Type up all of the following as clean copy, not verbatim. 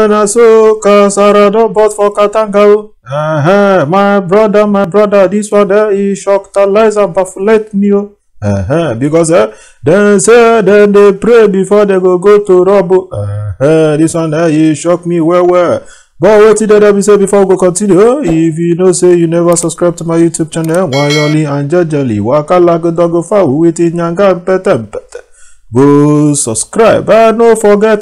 na so Kasara don burst for Katanga. My brother, this one there he shocked lies and baffled me. Because they say then they pray before they go to rob. This one there he shocked me well. But what did I say before we go continue? If you know say you never subscribe to my YouTube channel, Wayoli and Jajali, Wakala go dogo fa waiting nyanga pete. Go subscribe and don't forget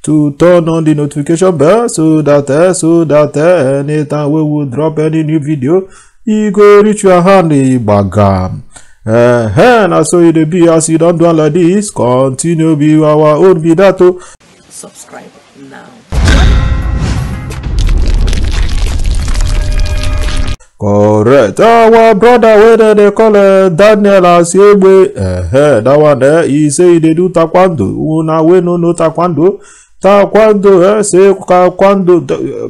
to turn on the notification bell so that anytime we will drop any new video, you go reach your hand bagam. And so it be as you don't do like this, continue be our own video. Subscribe now. Correct. Our brother, whether they call Daniel Asiegbe, that one there, he say they do taekwondo. Una we no taekwondo. Taekwondo, say taekwondo,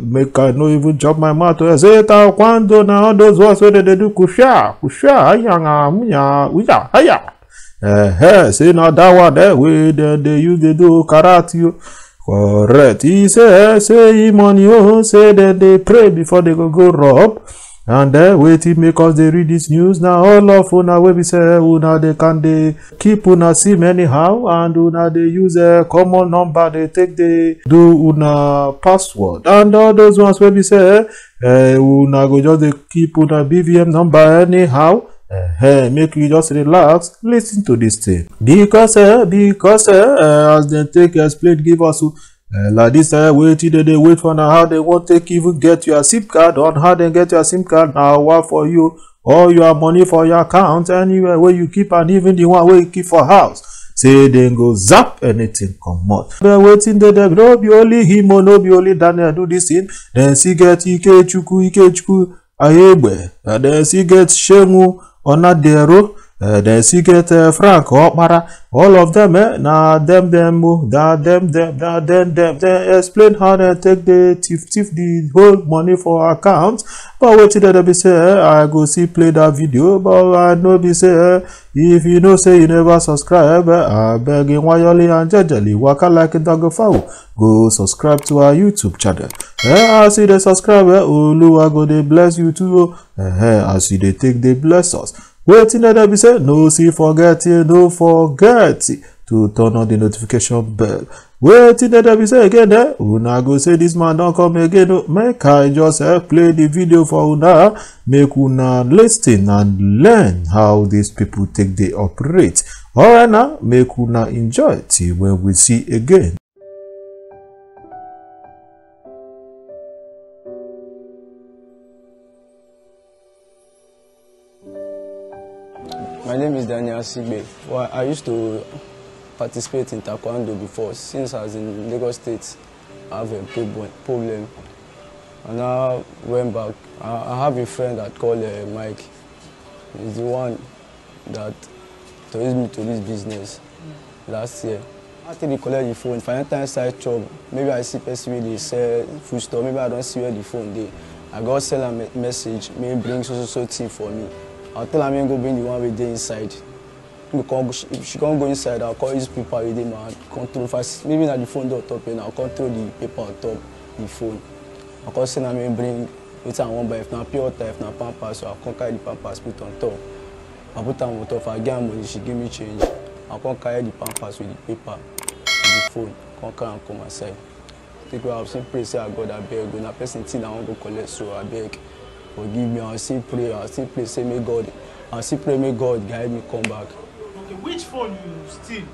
make I no even chop my mouth. Say taekwondo, now all those words where they do kusha, haya. Say now that one there, where they use they do karate. Correct. He say money, say that they pray before they go rob. And then waiting make us they read this news. Now all of una we be say una they can keep una sim anyhow, and una they use a common number, they take they do una password, and all those ones we be say una go just they keep una BVM number anyhow. Make you just relax, listen to this thing because as they take explain give us like this waiting they wait for now how they won't take even get your SIM card, on how they get your SIM card now what for you all your money for your account anywhere where you keep, and even the one where you keep for house say then go zap anything come out. They waiting they no be only him or no be only Daniel do this thing, then see get Ikechukwu Ayegbe, and then see get Shemu Onadero, then see get Frank Okmara, all of them now them explain how they take the thief the whole money for account. But what did they be say? I go see play that video, but I know be say if you know say you never subscribe, I beg in Wayoli and Jajali waka like a dog fowl. Go subscribe to our YouTube channel. I see the subscriber, Oluwa go they bless you too. I see they take they bless us. Waiting that be said, no forget to turn on the notification bell. Waiting that be said again there, una go say this man don't come again. Make I just play the video for una, make una listen and learn how these people take they operate. Alright now, make una enjoy till when we see again. My name is Daniel Asiegbe. Well, I used to participate in taekwondo before. Since I was in Lagos State, I have a problem. And I went back. I have a friend that called Mike. He's the one that introduced me to this business last year. After they collect the phone, if I enter inside shop, maybe I see person where they sell food store, maybe I don't see where the phone they. I go sell a message, maybe bring so thing for me. I'll tell her go bring the one with the inside. If she can't go inside, I'll call use paper with them and control first. Maybe not the phone door top and I'll control the paper on top the phone. I'll call send her bring it and one by if not pure water, if not pampers, so I'll carry the pampers put on top. I'll put on top. If I get money, she give me change. I'll carry the pampers with the paper with the phone. I'll carry and come aside. Take what I've seen pray say I God I beg. When a person think I want to go collect, so I beg. Forgive me, I'll still pray, say may God, I'll still pray may God guide me come back. Okay, which phone you steal?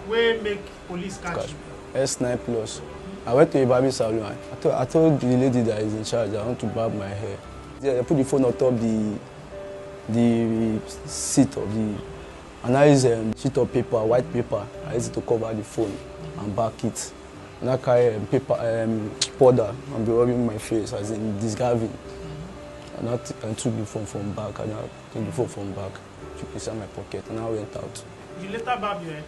Where make police catch you? S9 Plus. I went to a barber salon. I told the lady that is in charge I want to barb my hair. Yeah, I put the phone on top the seat of the, and I use a sheet of paper, white paper. I use it to cover the phone and back it. And I carry paper powder and be rubbing my face as in disgarbing. And I took the phone from back, and I took the phone from back, took it inside my pocket, and I went out. You later barb your hair?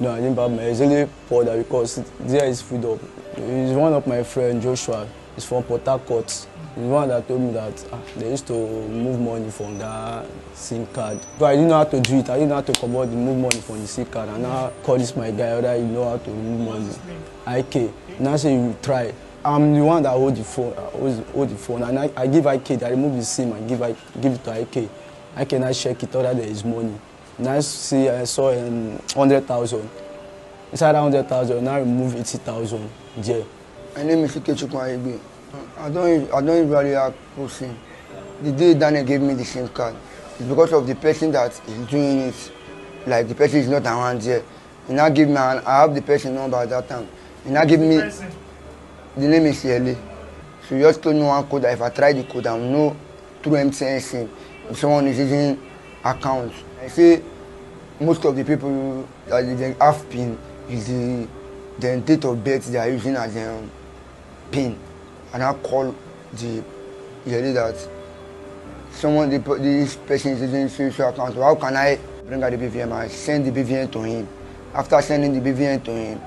No, I didn't barb my hair. It's only powder because there is food up. It's one of my friends, Joshua. He's from Port Harcourt. the one that told me that they used to move money from that SIM card. But I didn't know how to do it. I didn't know how to come out the move money from the SIM card. And now call this my guy whether you know how to remove money. IK. Now say you try. I'm the one that hold the phone. Hold the phone. And I give IK. I remove the SIM and give it to IK. IK now check it whether there is money. Now I saw 100,000. Inside that 100,000, now remove 80,000 there. My name is Ikechukwu Aigbe. I don't usually have posting. The day Daniel gave me the SIM card, it's because of the person that is doing it. Like the person is not around here. He now give me, I have the person number at that time. He now give me, the name is Yele. So he just told me one code that if I try the code, I will know through MTN SIM if someone is using account. I say most of the people that they have PIN is the date of birth they are using as PIN. And I call the Yele that someone, this person is using social account. So how can I bring out the BVN? I send the BVN to him. After sending the BVN to him,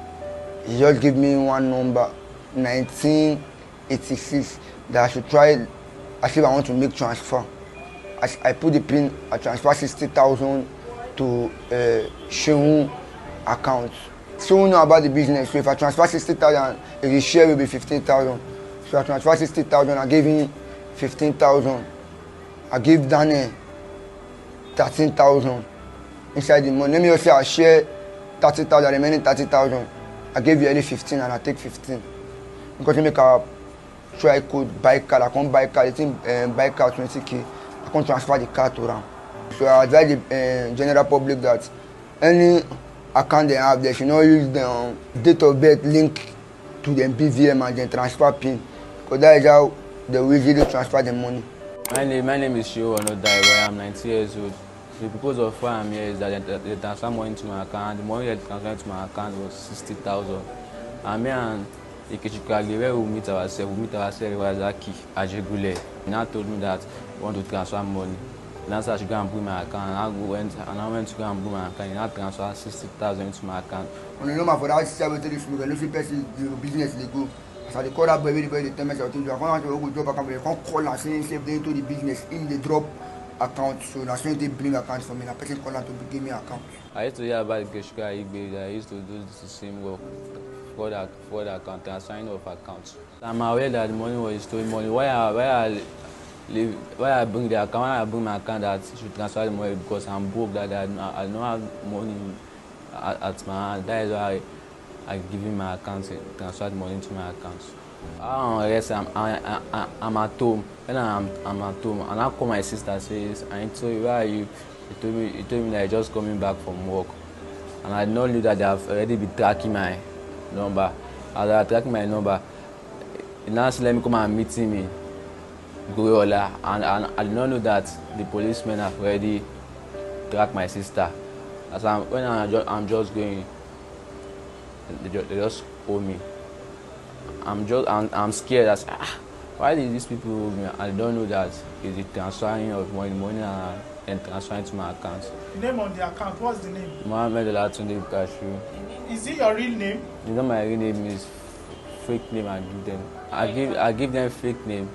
he just gave me one number, 1986, that I should try as if I want to make transfer. As I put the PIN, I transfer 60,000 to Shehu account. Shehu know about the business, so if I transfer 60,000, the share will be 15,000. So I transfer 60,000, I gave him 15,000. I give Daniel 13,000 inside the money. Let me just say I share 30,000, remaining 30,000. I gave you only 15 and I take 15. Because you make a try code, buy card, I can't buy card, I think buy card 20K, I can't transfer the card to them. So I advise the general public that any account they have, they should not use the date of birth link to the BVM and then transfer PIN. Because that is how they will easily transfer the money. My name is Shehu Onodaiwa. I'm 90 years old. The purpose of why I'm here is that they transfer money into my account. The money they transferred into my account was 60,000. And me and Ikechukwu Aigbe, where we meet ourselves was Aki Ajegule. He now told me that we want to transfer money. And I said I should go and book my account. And I went to go and book my account. He now transferred 60,000 into my account. On the number for that 73 smoke, the person the business they go. So they call that boy, everybody tell me something. I want to go drop account, but they can't call and say save them into the business. In the drop account, so that's when they bring accounts for me. The person call and to give me account. I used to hear about Ikechukwu Aigbe that I used to do the same work for the account, transferring of accounts. I'm aware that the money was stolen money. Why I bring the account? Why I bring my account that should transfer the money because I'm broke. That I don't have money at my hand. That is why I give him my account and transfer the money into my account. Yes, I'm at home. When I'm at home, and I call my sister says, "I told you where are you?" He told me that I just coming back from work, and I did not know that they have already been tracking my number. As they are tracking my number, he now said, "Let me come and meet me." Goriola, and I did not know that the policemen have already tracked my sister. As I'm just going, they just hold me. I'm scared. Why did these people hold me? I don't know that it's the transferring of money and transferring to my account. The name on the account, what's the name? Mohammed Olatunde Kashu. Is it your real name? You know my real name is fake name I give them. I give them fake name,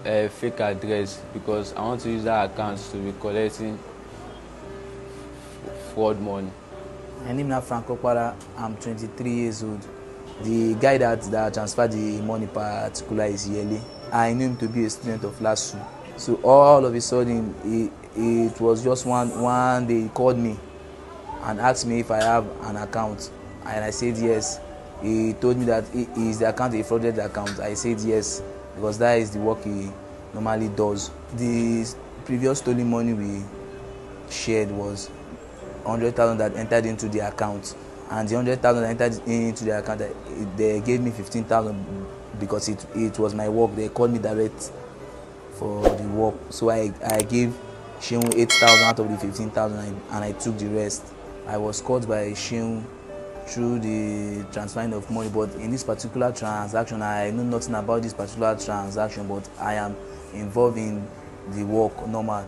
fake address because I want to use that account to be collecting fraud money. My name is Frank Okpara. I'm 23 years old. The guy that transferred the money particular is Yele. I knew him to be a student of LASU. So all of a sudden, it was just one day he called me and asked me if I have an account. And I said yes. He told me that is the account a fraudulent account. I said yes, because that is the work he normally does. The previous stolen money we shared was 100,000 that entered into the account. And the 100,000 that entered into the account, they gave me 15,000 because it was my work. They called me direct for the work. So I gave Shehu 8,000 out of the 15,000 and I took the rest. I was caught by Shehu through the transferring of money, but in this particular transaction, I know nothing about this particular transaction, but I am involved in the work normal.